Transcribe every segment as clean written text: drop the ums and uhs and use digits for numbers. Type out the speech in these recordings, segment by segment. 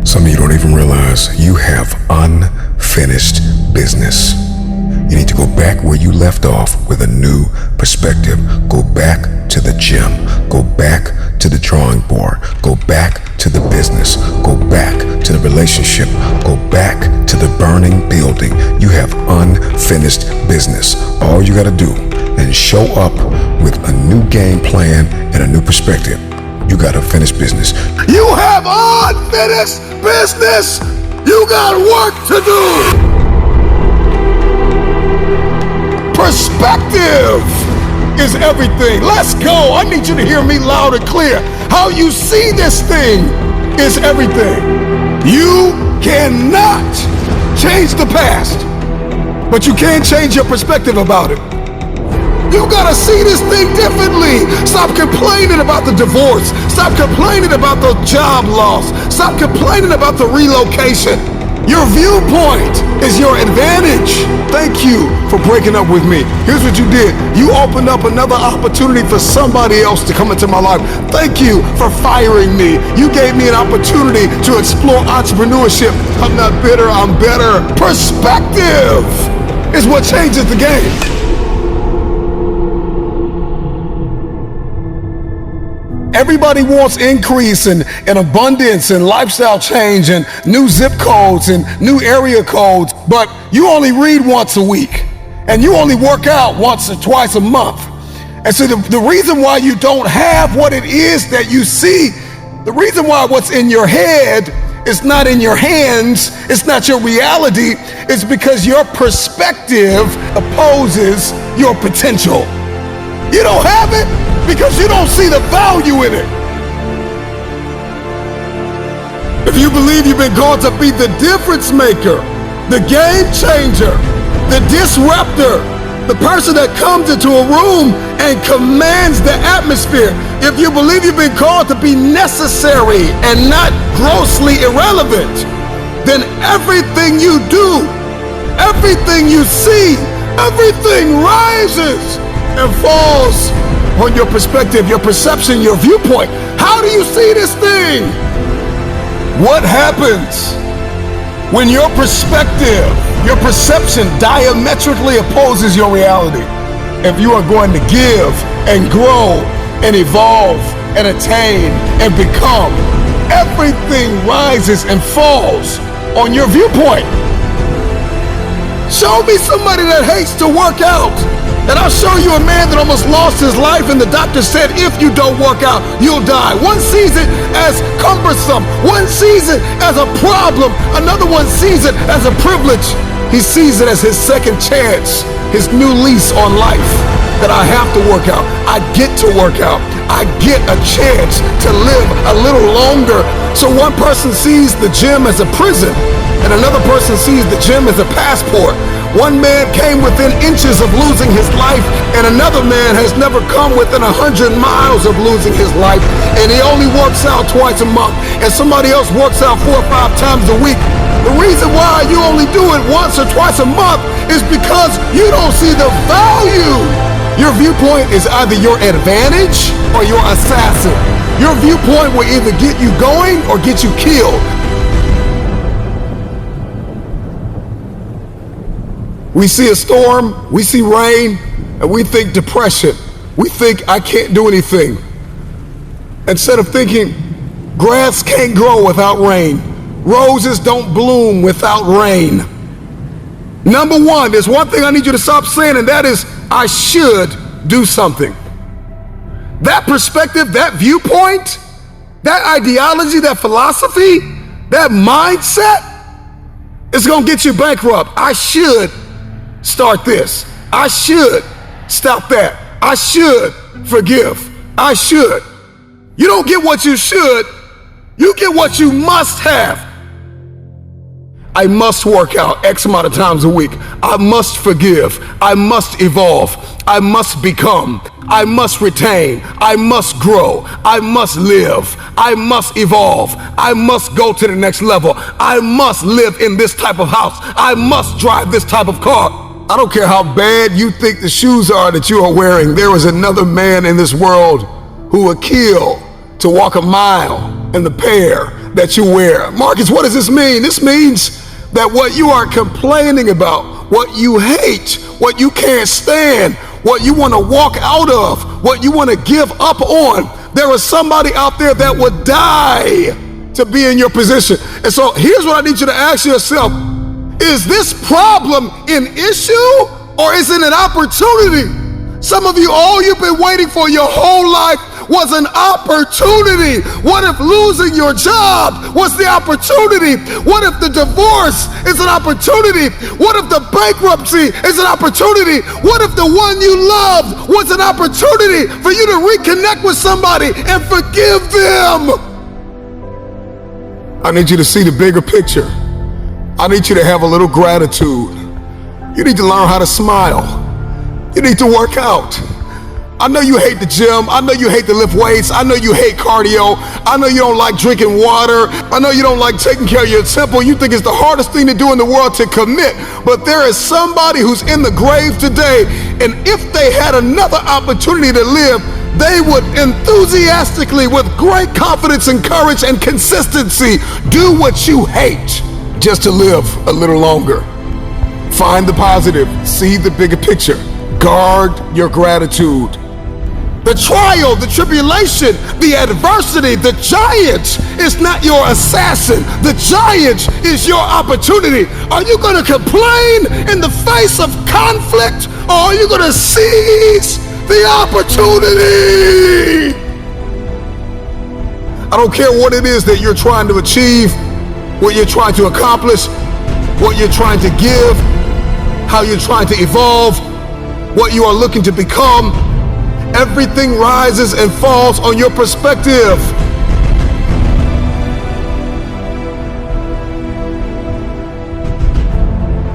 Some of you don't even realize you have unfinished business. You need to go back where you left off with a new perspective. Go back to the gym. Go back to the drawing board. Go back to the business. Go back to the relationship. Go back to the burning building. You have unfinished business. All you gotta do is show up with a new game plan and a new perspective. You got unfinished business. You have unfinished business. You got work to do. Perspective is everything. Let's go. I need you to hear me loud and clear. How you see this thing is everything. You cannot change the past, but you can change your perspective about it. You gotta see this thing differently. Stop complaining about the divorce. Stop complaining about the job loss. Stop complaining about the relocation. Your viewpoint is your advantage. Thank you for breaking up with me. Here's what you did. You opened up another opportunity for somebody else to come into my life. Thank you for firing me. You gave me an opportunity to explore entrepreneurship. I'm not bitter, I'm better. Perspective is what changes the game. Everybody wants increase and abundance and lifestyle change and new zip codes and new area codes, but you only read once a week and you only work out once or twice a month. And so the reason why you don't have what it is that you see, the reason why what's in your head is not in your hands, it's not your reality, is because your perspective opposes your potential. You don't have it because you don't see the value in it. If you believe you've been called to be the difference maker, the game changer, the disruptor, the person that comes into a room and commands the atmosphere, if you believe you've been called to be necessary and not grossly irrelevant, then everything you do, everything you see, everything rises and falls on your perspective, your perception, your viewpoint. How do you see this thing? What happens when your perspective, your perception diametrically opposes your reality? If you are going to give and grow and evolve and attain and become, everything rises and falls on your viewpoint. Show me somebody that hates to work out, and I'll show you a man that almost lost his life and the doctor said, if you don't work out, you'll die. One sees it as cumbersome. One sees it as a problem. Another one sees it as a privilege. He sees it as his second chance, his new lease on life, that I have to work out. I get to work out. I get a chance to live a little longer. So one person sees the gym as a prison, and another person sees the gym as a passport. One man came within inches of losing his life, and another man has never come within 100 miles of losing his life, and he only works out twice a month, and somebody else works out 4 or 5 times a week. The reason why you only do it once or twice a month is because you don't see the value. Your viewpoint is either your advantage or your assassin. Your viewpoint will either get you going or get you killed. We see a storm, we see rain, and we think depression. We think I can't do anything. Instead of thinking grass can't grow without rain, roses don't bloom without rain. Number one, there's one thing I need you to stop saying, and that is, I should do something. That perspective, that viewpoint, that ideology, that philosophy, that mindset is gonna get you bankrupt. I should start this. I should stop that. I should forgive. I should. You don't get what you should, you get what you must have. I must work out X amount of times a week. I must forgive. I must evolve. I must become. I must retain. I must grow. I must live. I must evolve. I must go to the next level. I must live in this type of house. I must drive this type of car. I don't care how bad you think the shoes are that you are wearing. There is another man in this world who will kill to walk a mile in the pair that you wear. Marcus, what does this mean? This means that what you are complaining about, what you hate, what you can't stand, what you want to walk out of, what you want to give up on, there is somebody out there that would die to be in your position. And so here's what I need you to ask yourself. Is this problem an issue or is it an opportunity? Some of you, all you've been waiting for your whole life was an opportunity. What if losing your job was the opportunity? What if the divorce is an opportunity? What if the bankruptcy is an opportunity? What if the one you loved was an opportunity for you to reconnect with somebody and forgive them? I need you to see the bigger picture. I need you to have a little gratitude. You need to learn how to smile. You need to work out. I know you hate the gym. I know you hate to lift weights. I know you hate cardio. I know you don't like drinking water. I know you don't like taking care of your temple. You think it's the hardest thing to do in the world to commit. But there is somebody who's in the grave today, and if they had another opportunity to live, they would enthusiastically, with great confidence and courage and consistency, do what you hate just to live a little longer. Find the positive. See the bigger picture. Guard your gratitude. The trial, the tribulation, the adversity, the giant is not your assassin. The giant is your opportunity. Are you going to complain in the face of conflict, or are you going to seize the opportunity? I don't care what it is that you're trying to achieve, what you're trying to accomplish, what you're trying to give, how you're trying to evolve, what you are looking to become. Everything rises and falls on your perspective.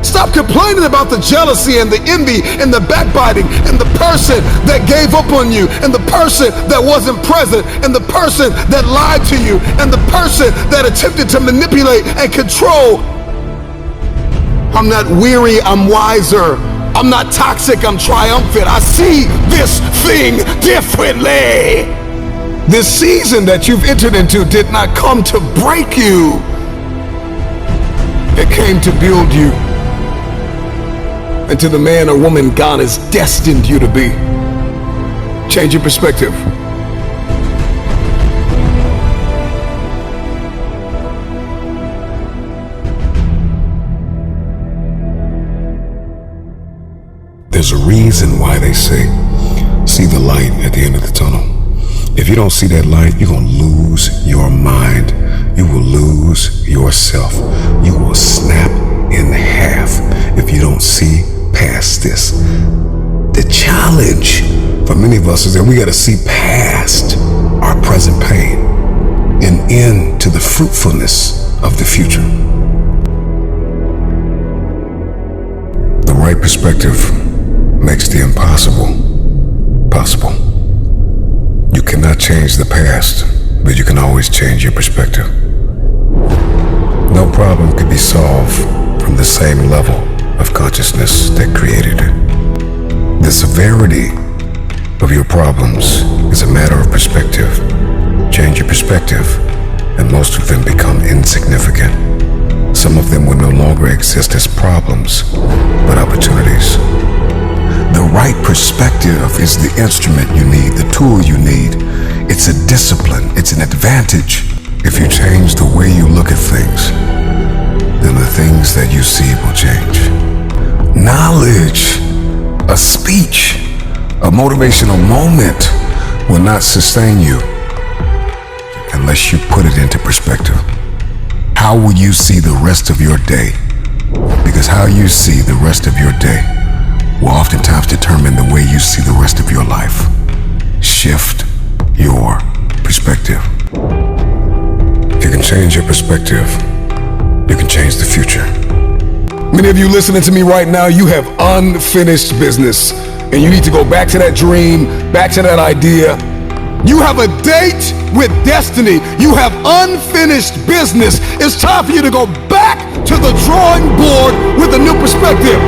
Stop complaining about the jealousy and the envy and the backbiting and the person that gave up on you and the person that wasn't present and the person that lied to you and the person that attempted to manipulate and control. I'm not weary, I'm wiser. I'm not toxic, I'm triumphant. I see this thing differently. This season that you've entered into did not come to break you. It came to build you into the man or woman God has destined you to be. Change your perspective. There's a reason why they say, see the light at the end of the tunnel. If you don't see that light, you're going to lose your mind. You will lose yourself. You will snap in half if you don't see past this. The challenge for many of us is that we got to see past our present pain and into the fruitfulness of the future. The right perspective makes the impossible possible. You cannot change the past, but you can always change your perspective. No problem can be solved from the same level of consciousness that created it. The severity of your problems is a matter of perspective. Change your perspective, and most of them become insignificant. Some of them will no longer exist as problems, but opportunities. The right perspective is the instrument you need, the tool you need. It's a discipline, it's an advantage. If you change the way you look at things, then the things that you see will change. Knowledge, a speech, a motivational moment will not sustain you unless you put it into perspective. How will you see the rest of your day? Because how you see the rest of your day will oftentimes determine the way you see the rest of your life. Shift your perspective. If you can change your perspective, you can change the future. Many of you listening to me right now, you have unfinished business, and you need to go back to that dream, back to that idea. You have a date with destiny. You have unfinished business. It's time for you to go back to the drawing board with a new perspective.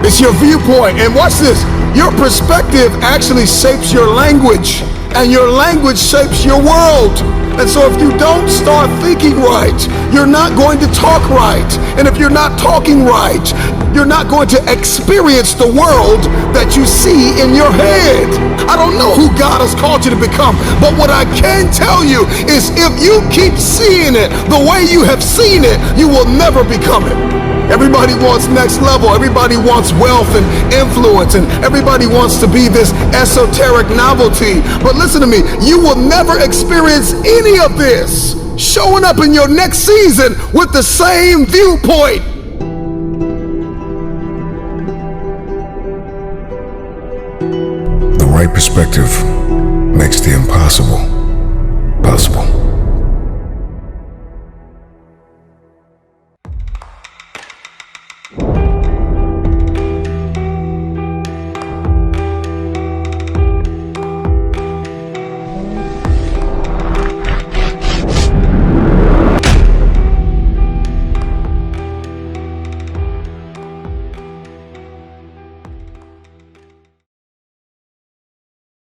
It's your viewpoint. And watch this. Your perspective actually shapes your language. and your language shapes your world. And so if you don't start thinking right, you're not going to talk right. And if you're not talking right, you're not going to experience the world that you see in your head. I don't know who God has called you to become, but what I can tell you is if you keep seeing it the way you have seen it, you will never become it. Everybody wants next level. Everybody wants wealth and influence, and everybody wants to be this esoteric novelty. But listen to me, you will never experience any of this showing up in your next season with the same viewpoint. The right perspective makes the impossible possible.